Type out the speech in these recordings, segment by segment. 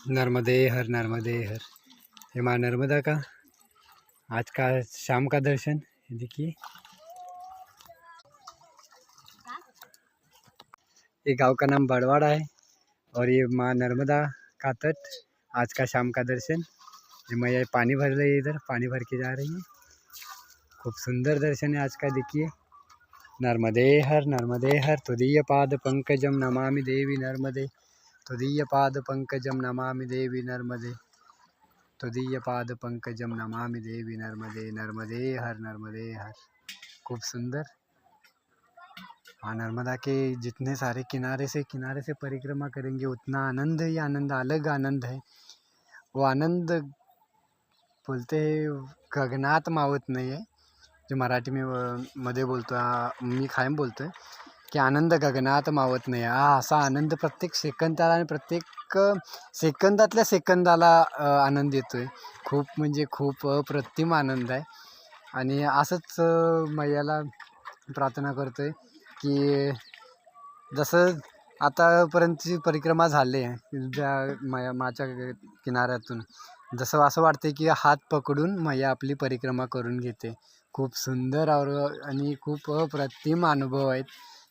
नर्मदे हर नर्मदे हर। ये माँ नर्मदा का आज का शाम का दर्शन ये देखिए। ये गांव का नाम बड़वाड़ा है और ये माँ नर्मदा का तट। आज का शाम का दर्शन। ये मैया पानी भर रही है, इधर पानी भर के जा रही है। खूब सुंदर दर्शन है आज का। देखिए नर्मदे हर तुदीय पाद पंकजम नमामि देवी नर्मदे। तुदीय पाद पंकजम नमामि देवी नर्मदे। तुदीय पाद पंकजम नमामि देवी नर्मदे। नर्मदे हर। खूब सुंदर। हाँ, नर्मदा के जितने सारे किनारे से परिक्रमा करेंगे उतना आनंद ही आनंद, अलग आनंद है। वो आनंद बोलते हैं गगनात मावत नाही आहे, जो मराठी में मध्ये बोलतो मी कायम बोलतोय की आनंद गगनात मावत नाही. हा असा आनंद प्रत्येक सेकंदाला आणि प्रत्येक सेकंदातल्या सेकंदाला आनंद येतोय. खूप म्हणजे खूप अप्रतिम आनंद आहे. आणि असंच मैयाला प्रार्थना करतोय की जसं आतापर्यंतची परिक्रमा झाली आहे ज्या माच्या किनाऱ्यातून, जसं असं वाटतं की हात पकडून मैया आपली परिक्रमा करून घेते. खूप सुंदर आणि खूप अप्रतिम अनुभव आहेत,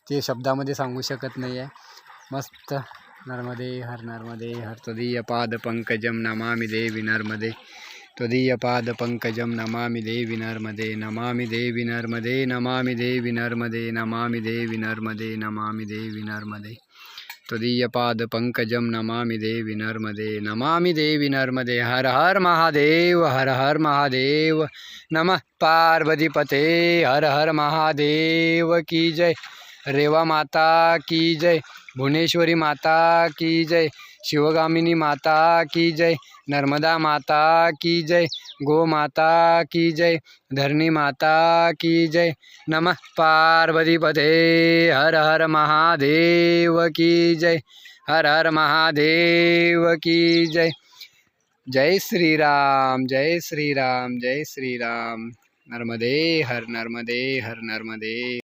ते शब्दामध्ये सांगू शकत नाही आहे. मस्त. नर्मदे हर तुदीय पाद पंकजम नमामि देवी नर्मदे. त्वदीय पाद पंकजम नमामि देवी नर्मदे. नमामि देवी नर्मदे. नमामि देवी नर्मदे. नमामि देवी नर्मदे. नमामि देवी नर्मदे. त्वदीय पाद पंकजम नमामि देवी नर्मदे. नमामि देवी नर्मदे. हर हर महादेव. हर हर महादेव. नमः पार्वतीपते. हर हर महादेव की जय. रेवा माता की जय. भुवनेश्वरी माता की जय. शिवगामिनी माता की जय. नर्मदा माता की जय. गो माता की जय. धरणी माता की जय. नमः पार्वतीपते. हर हर महादेव की जय. हर हर महादेव की जय. जय श्री राम. जय श्री राम. जय श्री राम. नर्मदे हर नर्मदे.